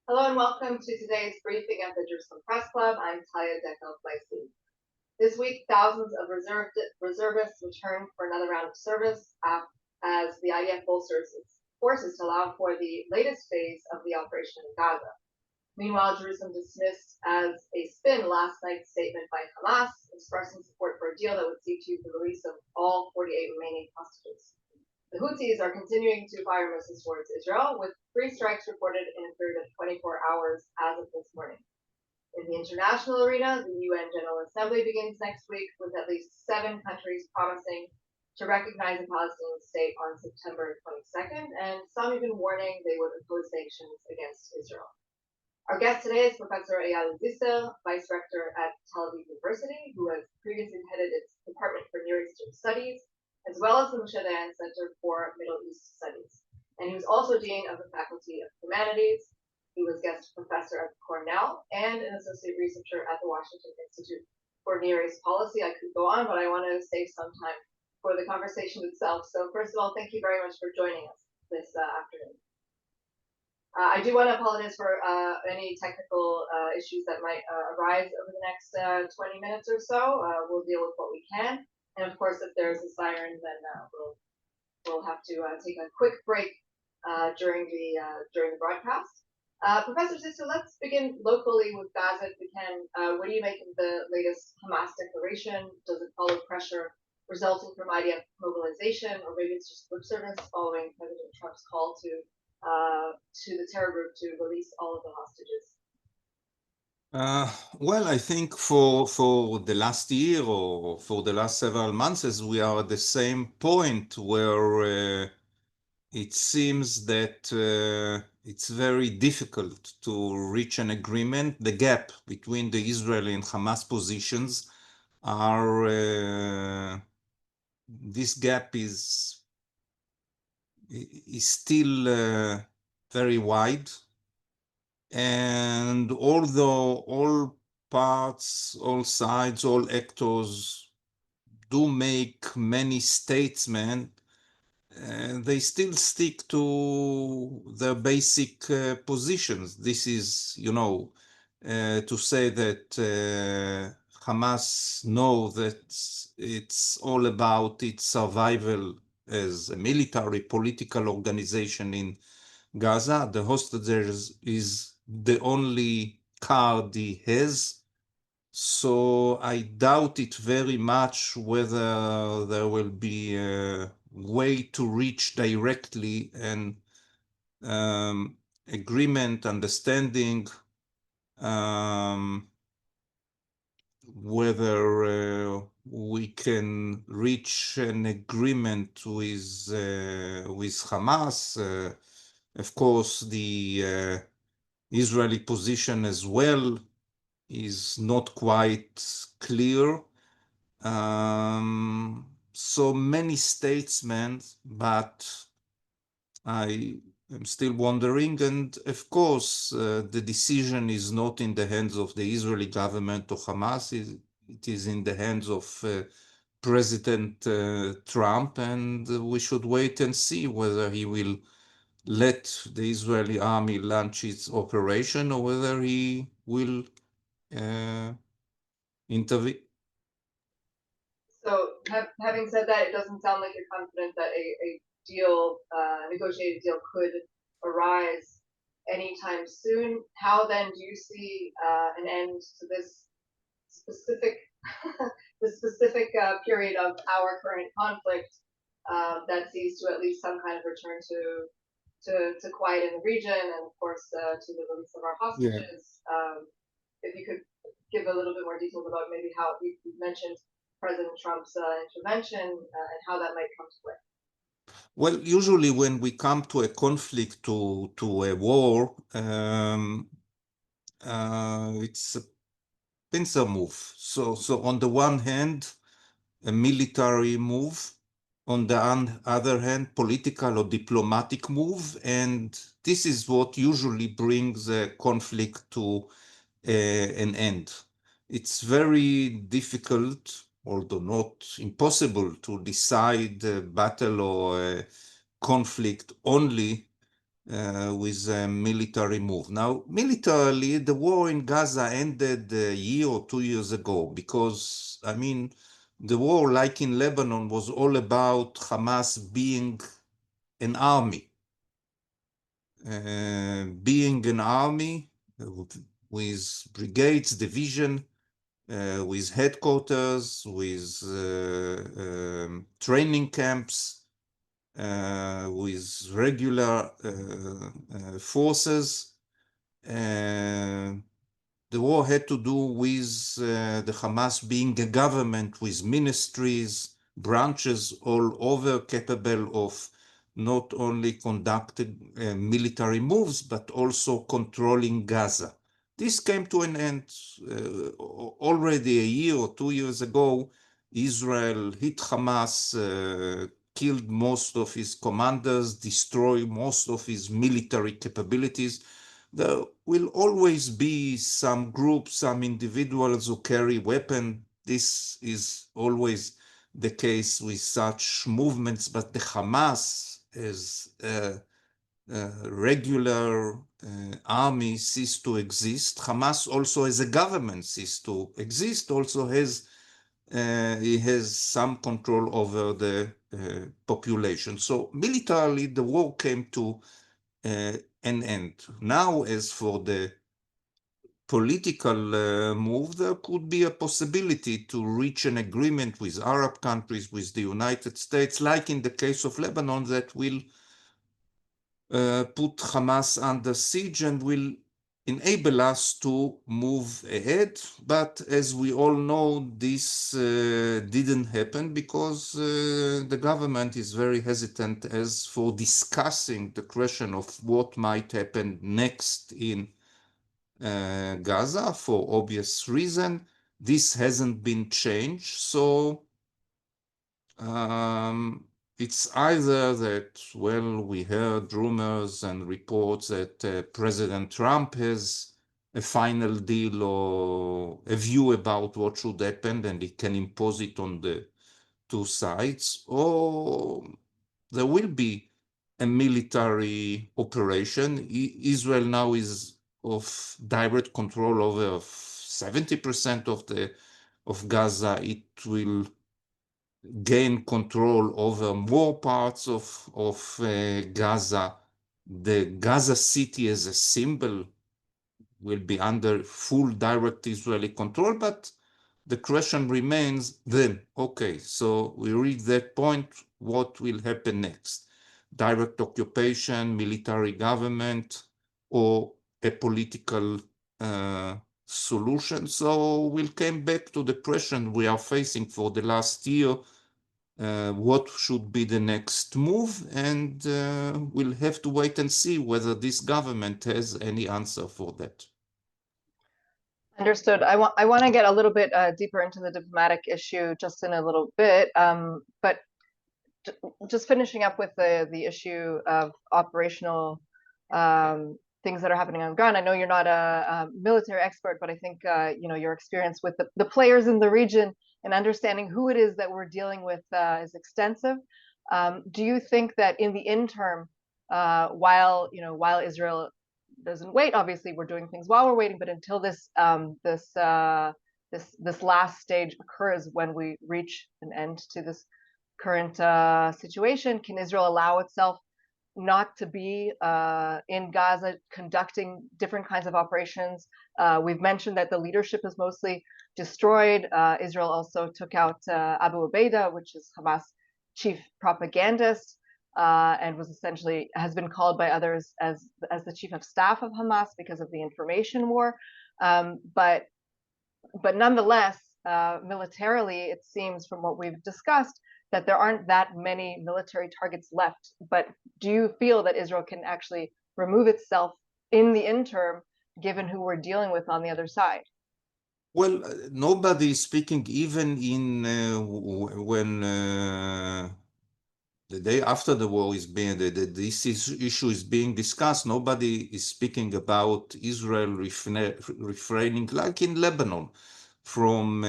Hello and welcome to today's briefing at the Jerusalem Press Club. I'm Talia Dekel-Fleisig. This week, thousands of reservists returned for another round of service as the IDF bolsters its forces to allow for the latest phase of the operation in Gaza. Meanwhile, Jerusalem dismissed as a spin last night's statement by Hamas, expressing support for a deal that would see to the release of all 48 remaining hostages. The Houthis are continuing to fire missiles towards Israel, with 3 strikes reported in a period of 24 hours as of this morning. In the international arena, the UN General Assembly begins next week, with at least 7 countries promising to recognize a Palestinian state on September 22nd, and some even warning they would impose sanctions against Israel. Our guest today is Professor Eyal Zisser, Vice Rector at Tel Aviv University, who has previously headed its Department for Near Eastern Studies, as well as the Moshe Dayan Center for Middle East Studies. And he was also Dean of the Faculty of Humanities. He was guest professor at Cornell and an associate researcher at the Washington Institute for Near East Policy. I could go on, but I want to save some time for the conversation itself. So first of all, thank you very much for joining us this afternoon. I do want to apologize for any technical issues that might arise over the next 20 minutes or so. We'll deal with what we can. And of course, if there's a siren, then we'll have to take a quick break during the broadcast. Professor Zisser, let's begin locally with Gaza if we can. What do you make of the latest Hamas declaration? Does it follow pressure resulting from IDF mobilization, or maybe it's just lip service following President Trump's call to the terror group to release all of the hostages? Well, I think for the last year or for the last several months, as we are at the same point where it seems that it's very difficult to reach an agreement. The gap between the Israeli and Hamas positions this gap is still very wide. And although all parts, all sides, all actors do make many statesmen, they still stick to their basic positions. This is, to say that Hamas know that it's all about its survival as a military political organization in Gaza. The hostages is the only card he has. So I doubt it very much whether there will be a way to reach directly an agreement, understanding, whether we can reach an agreement with Hamas. Of course, the Israeli position as well is not quite clear. So many statesmen, but I am still wondering. And of course, the decision is not in the hands of the Israeli government or Hamas. It is in the hands of President Trump, and we should wait and see whether he will let the Israeli army launch its operation or whether he will intervene. So, having said that, it doesn't sound like you're confident that a deal, negotiated deal, could arise anytime soon. How then do you see an end to this specific period of our current conflict that sees to at least some kind of return to quiet in the region, and of course to the release of our hostages? If you could give a little bit more details about maybe how you mentioned President Trump's intervention and how that might come to play. Well, usually when we come to a conflict, to a war, it's a pincer move. So on the one hand, a military move, on the other hand, political or diplomatic move, and this is what usually brings a conflict to an end. It's very difficult, although not impossible, to decide a battle or a conflict only with a military move. Now, militarily, the war in Gaza ended a year or 2 years ago because, I mean, the war, like in Lebanon, was all about Hamas being an army. Being an army with brigades, division, with headquarters, with training camps, with regular forces. The war had to do with the Hamas being a government with ministries, branches all over, capable of not only conducting military moves, but also controlling Gaza. This came to an end already a year or 2 years ago. Israel hit Hamas, killed most of his commanders, destroyed most of his military capabilities. There will always be some groups, some individuals who carry weapons. This is always the case with such movements, but the Hamas as a regular army ceased to exist. Hamas also as a government ceased to exist, also he has some control over the population. So militarily, the war came to an end. Now, as for the political move, there could be a possibility to reach an agreement with Arab countries, with the United States, like in the case of Lebanon, that will put Hamas under siege and will enable us to move ahead. But as we all know, this didn't happen because the government is very hesitant as for discussing the question of what might happen next in Gaza for obvious reason. This hasn't been changed. So it's either that, well, we heard rumors and reports that President Trump has a final deal or a view about what should happen and he can impose it on the two sides, or there will be a military operation. Israel now is of direct control over 70% of Gaza. It will gain control over more parts of Gaza. The Gaza City as a symbol will be under full direct Israeli control, but the question remains then, okay, so we reach that point, what will happen next? Direct occupation, military government, or a political solution? So we'll come back to the question we are facing for the last year. What should be the next move? And we'll have to wait and see whether this government has any answer for that. Understood. I want to get a little bit deeper into the diplomatic issue just in a little bit, but just finishing up with the issue of operational things that are happening on the ground. I know you're not a military expert, but I think your experience with the players in the region and understanding who it is that we're dealing with is extensive. Do you think that in the interim, while Israel doesn't wait, obviously we're doing things while we're waiting, but until this last stage occurs, when we reach an end to this current situation, can Israel allow itself not to be in Gaza conducting different kinds of operations? We've mentioned that the leadership is mostly destroyed. Israel also took out Abu Ubaidah, which is Hamas' chief propagandist, and has been called by others as the chief of staff of Hamas because of the information war. But nonetheless, militarily, it seems from what we've discussed that there aren't that many military targets left. But do you feel that Israel can actually remove itself in the interim, given who we're dealing with on the other side? Well, nobody is speaking, even when the day after the war is being, this issue is being discussed, nobody is speaking about Israel refraining, like in Lebanon, from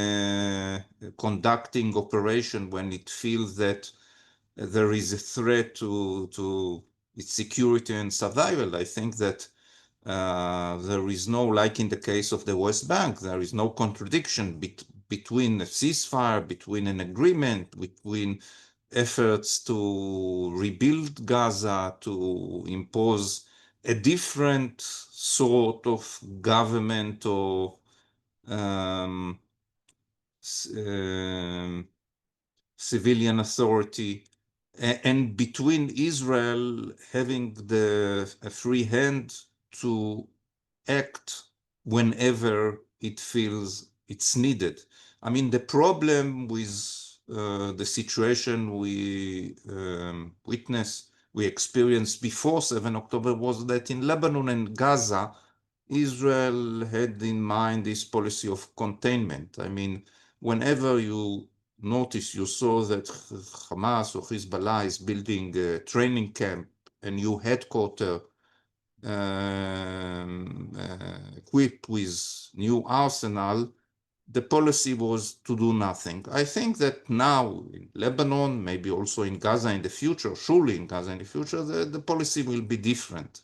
conducting operation when it feels that there is a threat to its security and survival. I think that there is no, like in the case of the West Bank, there is no contradiction between a ceasefire, between an agreement, between efforts to rebuild Gaza, to impose a different sort of government or um, civilian authority, and between Israel having a free hand to act whenever it feels it's needed. I mean, the problem with the situation we experienced before 7 October was that in Lebanon and Gaza, Israel had in mind this policy of containment. I mean, whenever you saw that Hamas or Hezbollah is building a training camp, a new headquarters equipped with new arsenal, the policy was to do nothing. I think that now in Lebanon, maybe also in Gaza in the future, surely in Gaza in the future, the policy will be different.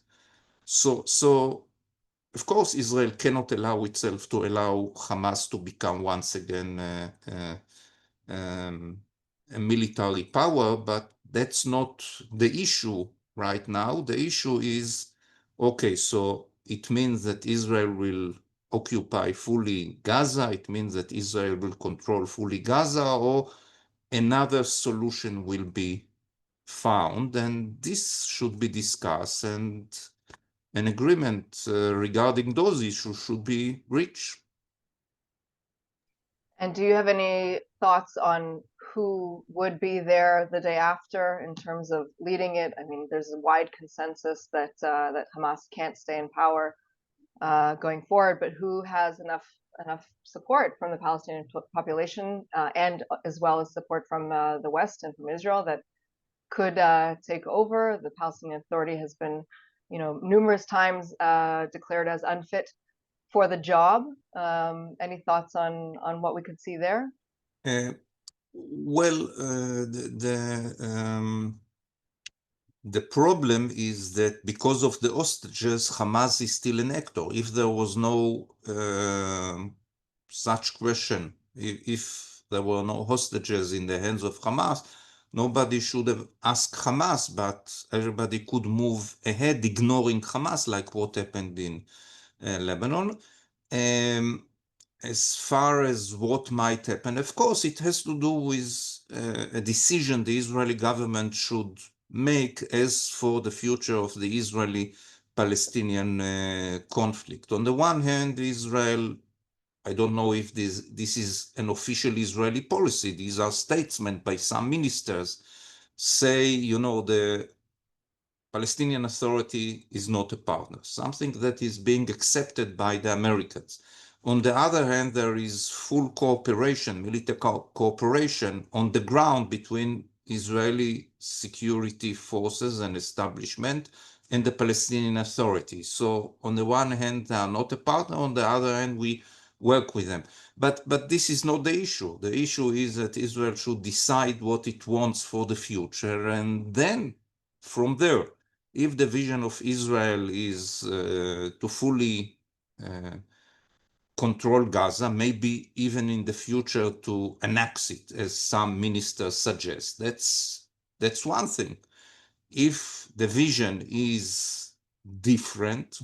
So of course, Israel cannot allow itself to allow Hamas to become once again a military power, but that's not the issue right now. The issue is, okay, so it means that Israel will occupy fully Gaza, it means that Israel will control fully Gaza, or another solution will be found, and this should be discussed, and an agreement regarding those issues should be reached. And do you have any thoughts on who would be there the day after in terms of leading it? I mean, there's a wide consensus that that Hamas can't stay in power going forward, but who has enough support from the Palestinian population and as well as support from the West and from Israel that could take over? The Palestinian Authority has been, numerous times declared as unfit for the job. Any thoughts on what we could see there? Well, the problem is that because of the hostages, Hamas is still an actor. If there was no such question, if there were no hostages in the hands of Hamas, nobody should have asked Hamas, but everybody could move ahead, ignoring Hamas, like what happened in Lebanon. As far as what might happen, of course, it has to do with a decision the Israeli government should make as for the future of the Israeli-Palestinian conflict. On the one hand, Israel, I don't know if this is an official Israeli policy. These are statements by some ministers say, the Palestinian Authority is not a partner, something that is being accepted by the Americans. On the other hand, there is full cooperation, military cooperation on the ground between Israeli security forces and establishment and the Palestinian Authority. So on the one hand, they are not a partner. On the other hand, we work with them. But this is not the issue. The issue is that Israel should decide what it wants for the future, and then from there, if the vision of Israel is to fully control Gaza, maybe even in the future to annex it, as some ministers suggest, that's one thing. If the vision is different,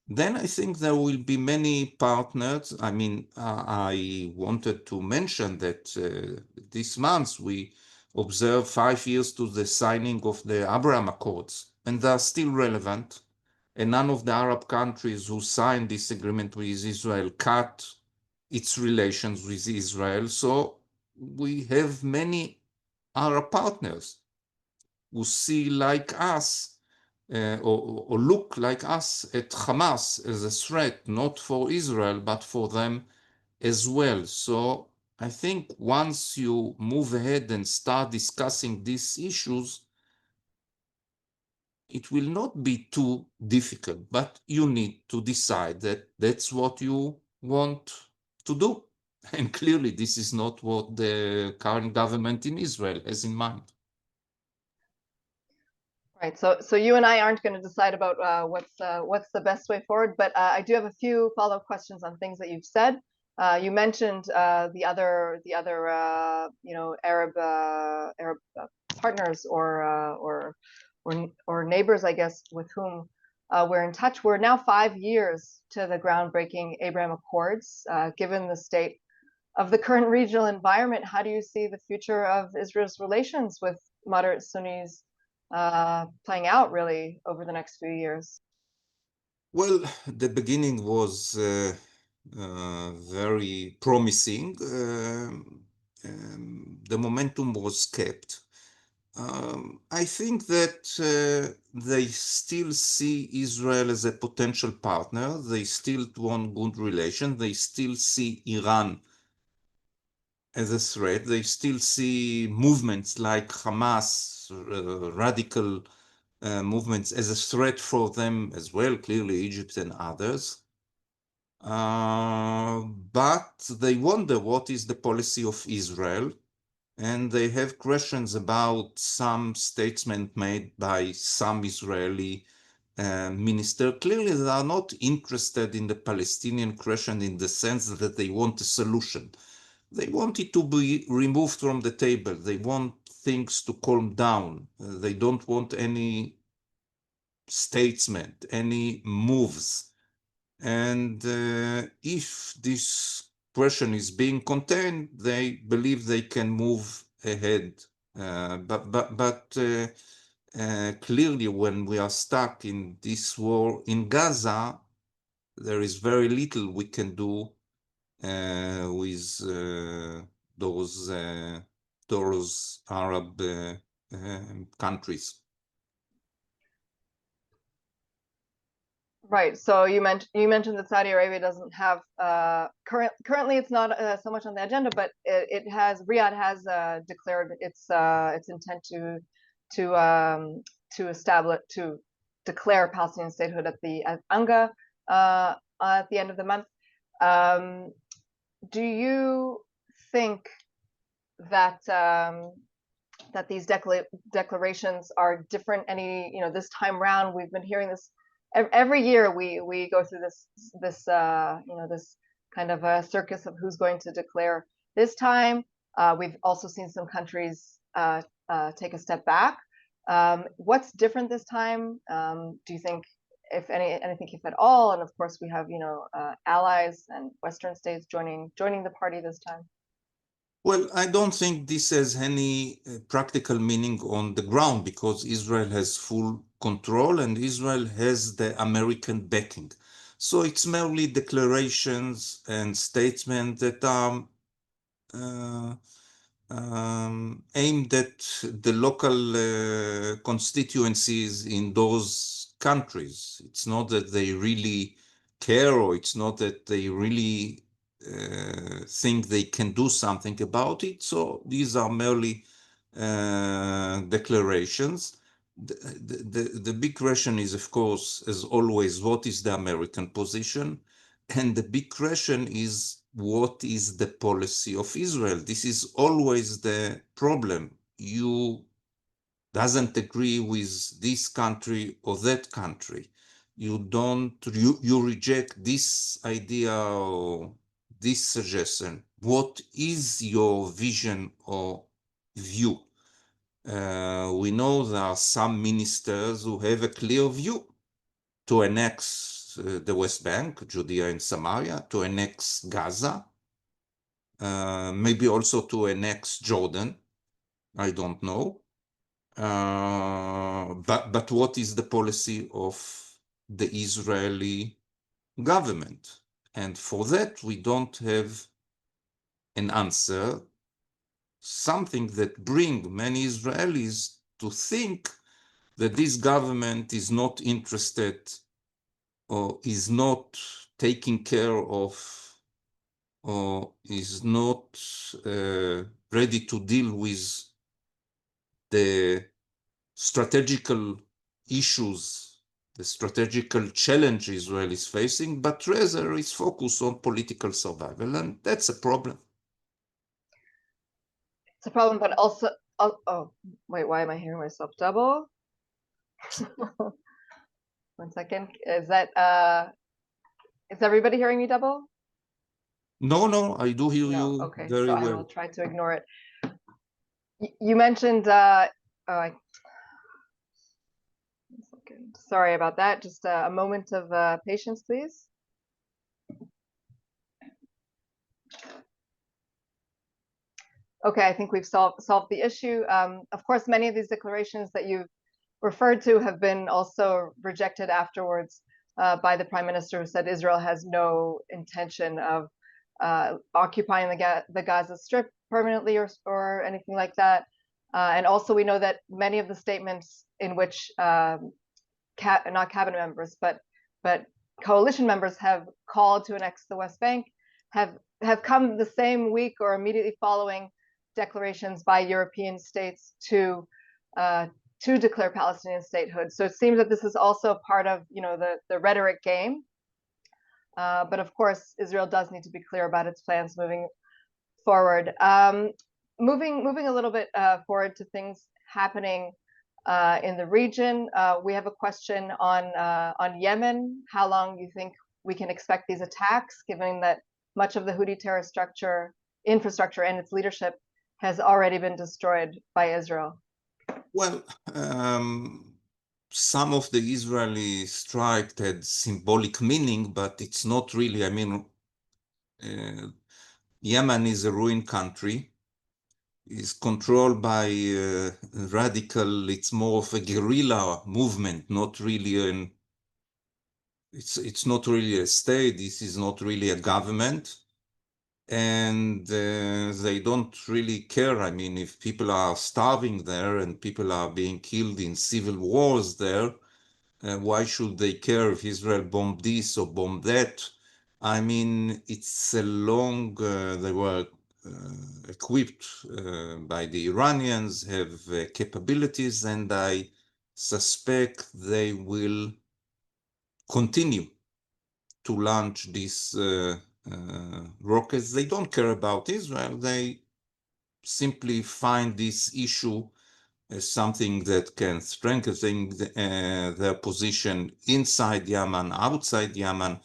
then I think there will be many partners. I mean, I wanted to mention that this month we observed 5 years to the signing of the Abraham Accords, and they are still relevant. And none of the Arab countries who signed this agreement with Israel cut its relations with Israel. So we have many Arab partners who see like us or look like us at Hamas as a threat, not for Israel, but for them as well. So I think once you move ahead and start discussing these issues, it will not be too difficult, but you need to decide that that's what you want to do. And clearly, this is not what the current government in Israel has in mind. Right. So you and I aren't going to decide about what's the best way forward, but I do have a few follow-up questions on things that you've said. You mentioned the other Arab partners or neighbors, I guess, with whom we're in touch. We're now 5 years to the groundbreaking Abraham Accords. Given the state of the current regional environment, how do you see the future of Israel's relations with moderate Sunnis playing out really over the next few years? Well, the beginning was very promising. The momentum was kept. I think that they still see Israel as a potential partner. They still want good relations. They still see Iran as a threat. They still see movements like Hamas, radical movements, as a threat for them as well, clearly Egypt and others. But they wonder what is the policy of Israel, and they have questions about some statements made by some Israeli minister. Clearly, they are not interested in the Palestinian question in the sense that they want a solution. They want it to be removed from the table. They want things to calm down. They don't want any statement, any moves. And if this question is being contained, they believe they can move ahead. But clearly, when we are stuck in this war in Gaza, there is very little we can do with those Arab countries. Right. So you mentioned that Saudi Arabia doesn't have currently it's not so much on the agenda, but Riyadh has declared its intent to declare Palestinian statehood at UNGA at the end of the month. Do you think that that these declarations are different this time round? We've been hearing this every year. We go through this kind of a circus of who's going to declare. This time we've also seen some countries take a step back. What's different this time? Do you think, if anything, if at all? And of course we have allies and Western states joining the party this time. Well, I don't think this has any practical meaning on the ground, because Israel has full control and Israel has the American backing. So it's merely declarations and statements that are aimed at the local constituencies in those countries. It's not that they really care, or it's not that they really think they can do something about it. So these are merely declarations. The big question is, of course, as always, what is the American position? And the big question is, what is the policy of Israel? This is always the problem. You doesn't agree with this country or that country. You reject this idea or this suggestion. What is your vision or view? We know there are some ministers who have a clear view to annex the West Bank, Judea and Samaria, to annex Gaza, maybe also to annex Jordan. I don't know. But what is the policy of the Israeli government? And for that, we don't have an answer, something that brings many Israelis to think that this government is not interested or is not taking care of or is not ready to deal with the strategical issues, the strategical challenge Israel is facing, but rather is focused on political survival, and that's a problem. It's a problem, but also, oh wait, why am I hearing myself double? One second. Is everybody hearing me double? No, I do hear you Okay, very so I well. will try to ignore it. You mentioned, one second. Sorry about that. Just a moment of patience, please. Okay, I think we've solved the issue. Of course, many of these declarations that you've referred to have been also rejected afterwards by the prime minister, who said Israel has no intention of occupying the Gaza Strip permanently or anything like that. And also, we know that many of the statements in which not cabinet members, but coalition members have called to annex the West Bank have come the same week or immediately following declarations by European states to declare Palestinian statehood. So it seems that this is also part of the rhetoric game. But of course, Israel does need to be clear about its plans moving forward. Moving a little bit forward to things happening in the region, we have a question on Yemen. How long do you think we can expect these attacks, given that much of the Houthi terrorist infrastructure and its leadership has already been destroyed by Israel? Well, some of the Israeli strike had symbolic meaning, but it's not really. I mean, Yemen is a ruined country, is controlled by radical. It's more of a guerrilla movement, not really it's not really a state. This is not really a government. And they don't really care. I mean, if people are starving there and people are being killed in civil wars there, why should they care if Israel bombed this or bombed that? I mean, it's a long, they were equipped by the Iranians, have capabilities, and I suspect they will continue to launch these rockets. They don't care about Israel. They simply find this issue as something that can strengthen their position inside Yemen, outside Yemen.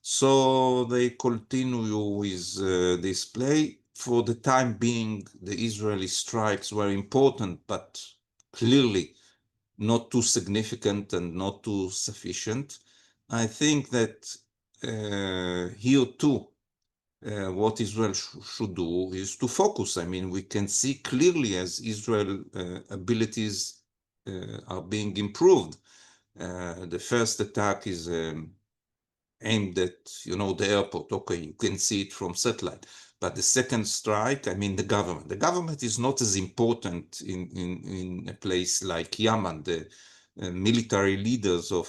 So they continue with this play. For the time being, the Israeli strikes were important, but clearly not too significant and not too sufficient. I think that here too, what Israel should do is to focus. I mean, we can see clearly as Israel abilities are being improved. The first attack is aimed at, the airport. Okay, you can see it from satellite. But the second strike, I mean, the government is not as important in a place like Yemen. The military leaders of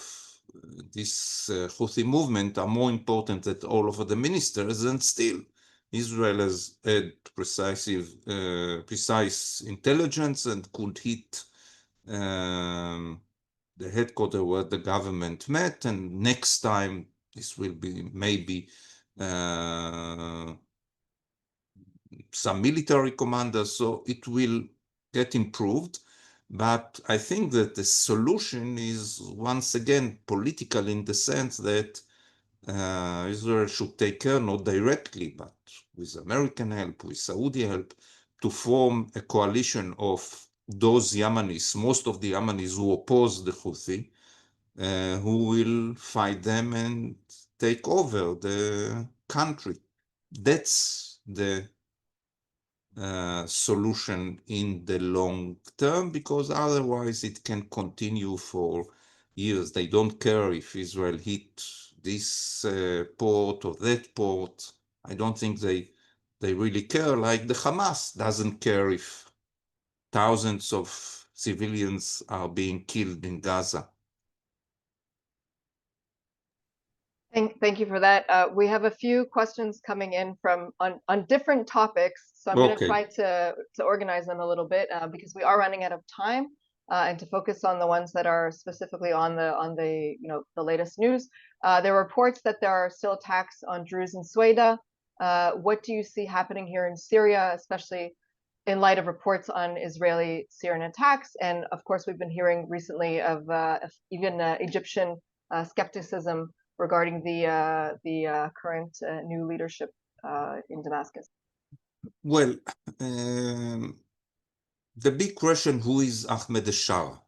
this Houthi movement are more important than all of the ministers, and still Israel has had precise intelligence and could hit the headquarters where the government met, and next time this will be maybe some military commanders, so it will get improved. But I think that the solution is once again political, in the sense that Israel should take care, not directly, but with American help, with Saudi help, to form a coalition of those Yemenis, most of the Yemenis who oppose the Houthi, who will fight them and take over the country. That's the solution in the long term, because otherwise it can continue for years. They don't care if Israel hit this port or that port. I don't think they really care, like the Hamas doesn't care if thousands of civilians are being killed in Gaza. Thank you for that. We have a few questions coming in on different topics, so I'm going to try to organize them a little bit because we are running out of time, and to focus on the ones that are specifically on the the latest news. There are reports that there are still attacks on Druze in Sweden. What do you see happening here in Syria, especially in light of reports on Israeli-Syrian attacks, and of course we've been hearing recently of even Egyptian skepticism regarding the current new leadership in Damascus. Well, the big question, who is Ahmed al-Shara?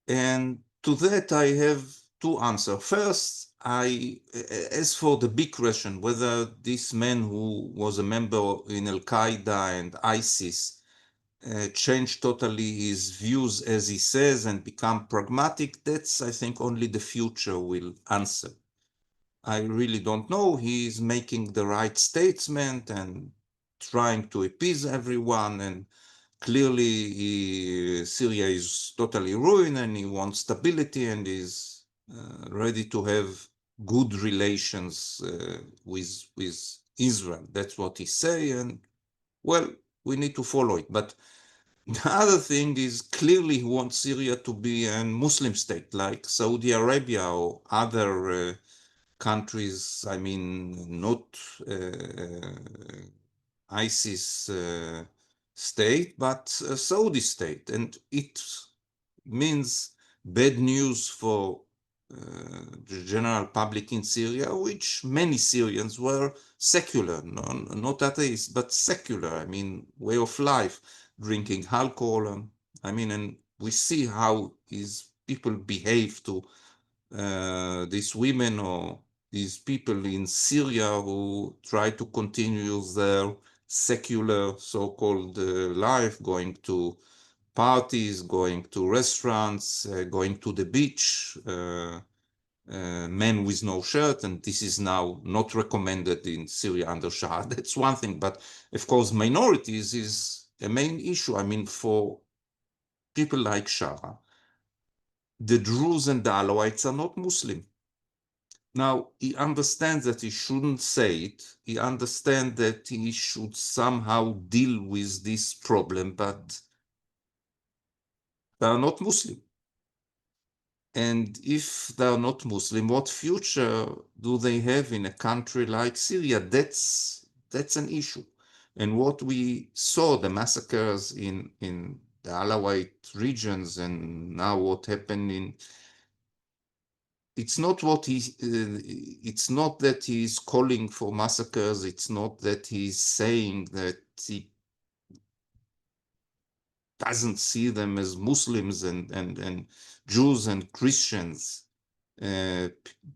And to that I have two answers. First, as for the big question, whether this man who was a member in Al-Qaeda and ISIS changed totally his views as he says and become pragmatic, that's, I think, only the future will answer. I really don't know. He's making the right statement and trying to appease everyone, and clearly Syria is totally ruined and he wants stability and is ready to have good relations with Israel. That's what he say, and well, we need to follow it. But the other thing is clearly he wants Syria to be a Muslim state like Saudi Arabia or other countries, I mean, not ISIS state, but a Saudi state. And it means bad news for the general public in Syria, which many Syrians were secular, not atheists, but secular. I mean, way of life, drinking alcohol. I mean, and we see how these people behave to these women or these people in Syria who try to continue their secular so-called life, going to parties, going to restaurants, going to the beach, men with no shirt, and this is now not recommended in Syria under Shah. That's one thing, but of course minorities is a main issue. I mean, for people like Shah, the Druze and the Alawites are not Muslim. Now, he understands that he shouldn't say it. He understands that he should somehow deal with this problem, but they are not Muslim. And if they are not Muslim, what future do they have in a country like Syria? That's an issue. And what we saw, the massacres in the Alawite regions, and now what happened in it's not it's not that he's calling for massacres. It's not that he's saying that he doesn't see them as Muslims and Jews and Christians,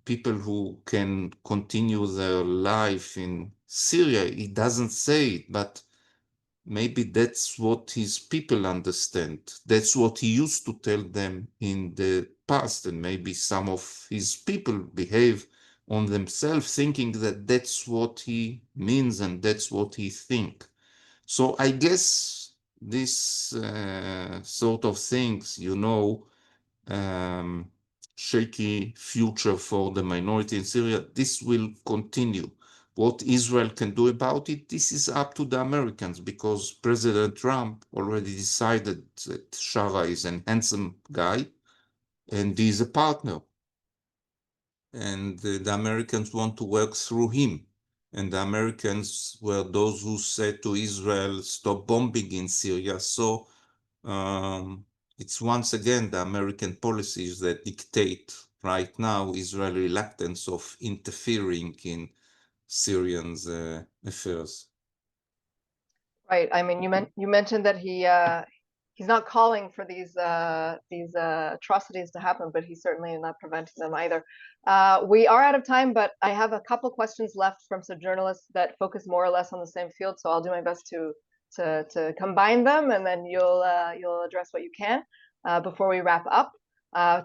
people who can continue their life in Syria. He doesn't say it, but maybe that's what his people understand. That's what he used to tell them in the past, and maybe some of his people behave on themselves thinking that that's what he means and that's what he think. So I guess this sort of things, shaky future for the minority in Syria, this will continue. What Israel can do about it, this is up to the Americans, because President Trump already decided that Shara is an handsome guy and he's a partner. And the Americans want to work through him. And the Americans were those who said to Israel, stop bombing in Syria. So it's once again the American policies that dictate right now Israel's reluctance of interfering in Syrians' affairs. Right. I mean, you mentioned that he's not calling for these atrocities to happen, but he's certainly not preventing them either. We are out of time, but I have a couple questions left from some journalists that focus more or less on the same field. So I'll do my best to combine them, and then you'll address what you can before we wrap up.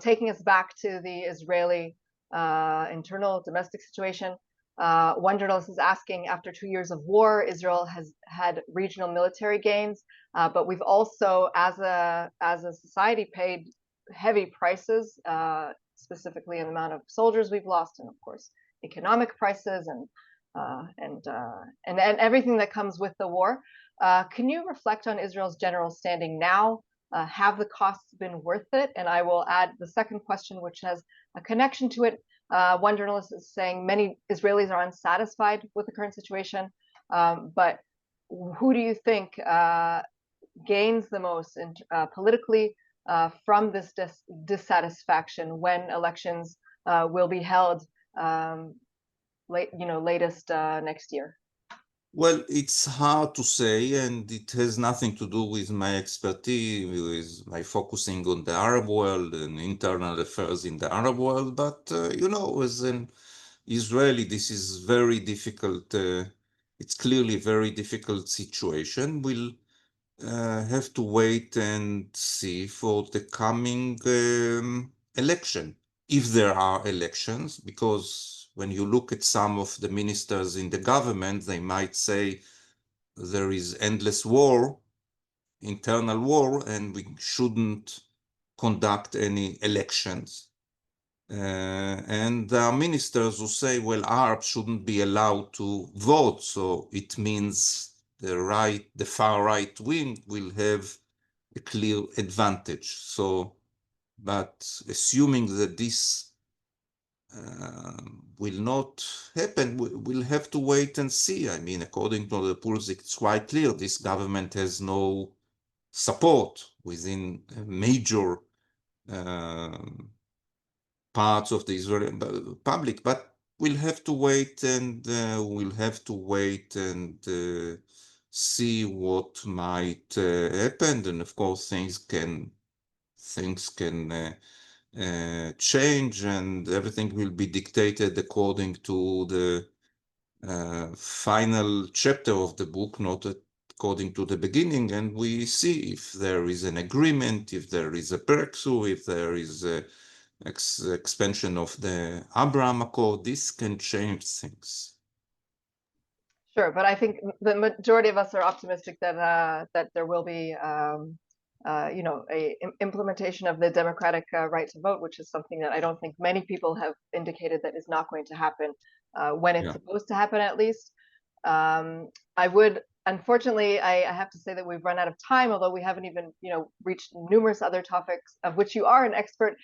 Taking us back to the Israeli internal domestic situation. One journalist is asking, after 2 years of war, Israel has had regional military gains, but we've also, as a society, paid heavy prices, specifically in the amount of soldiers we've lost, and of course, economic prices and everything that comes with the war. Can you reflect on Israel's general standing now? Have the costs been worth it? And I will add the second question, which has a connection to it. One journalist is saying many Israelis are unsatisfied with the current situation, but who do you think gains the most politically from this dissatisfaction when elections will be held latest next year? Well, it's hard to say, and it has nothing to do with my expertise, with my focusing on the Arab world and internal affairs in the Arab world. But, as an Israeli, this is very difficult. It's clearly a very difficult situation. We'll have to wait and see for the coming election, if there are elections, because when you look at some of the ministers in the government, they might say there is endless war, internal war, and we shouldn't conduct any elections. And there are ministers who say, well, Arabs shouldn't be allowed to vote, so it means the far right wing will have a clear advantage. So, but assuming that this will not happen, we'll have to wait and see. I mean, according to the polls, it's quite clear this government has no support within major parts of the Israeli public, but we'll have to wait and see what might happen. And of course, things can change, and everything will be dictated according to the final chapter of the book, not according to the beginning. And we see if there is an agreement, if there is a breakthrough, if there is a expansion of the Abraham Accord. This can change things. Sure, but I think the majority of us are optimistic that that there will be a implementation of the democratic right to vote, which is something that I don't think many people have indicated that is not going to happen when it's supposed to happen, at least. I would, unfortunately, I have to say that we've run out of time, although we haven't even, reached numerous other topics of which you are an expert,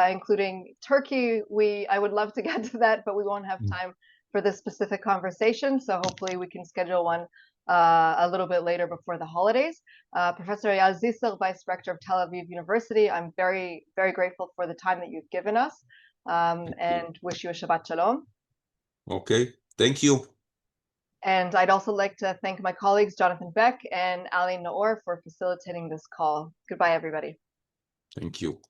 including Turkey. I would love to get to that, but we won't have time for this specific conversation. So hopefully we can schedule one a little bit later before the holidays. Professor Eyal Zisser, Vice Rector of Tel Aviv University, I'm very, very grateful for the time that you've given us, and wish you a Shabbat Shalom. Okay, thank you. And I'd also like to thank my colleagues, Jonathan Beck and Ali Naor, for facilitating this call. Goodbye, everybody. Thank you.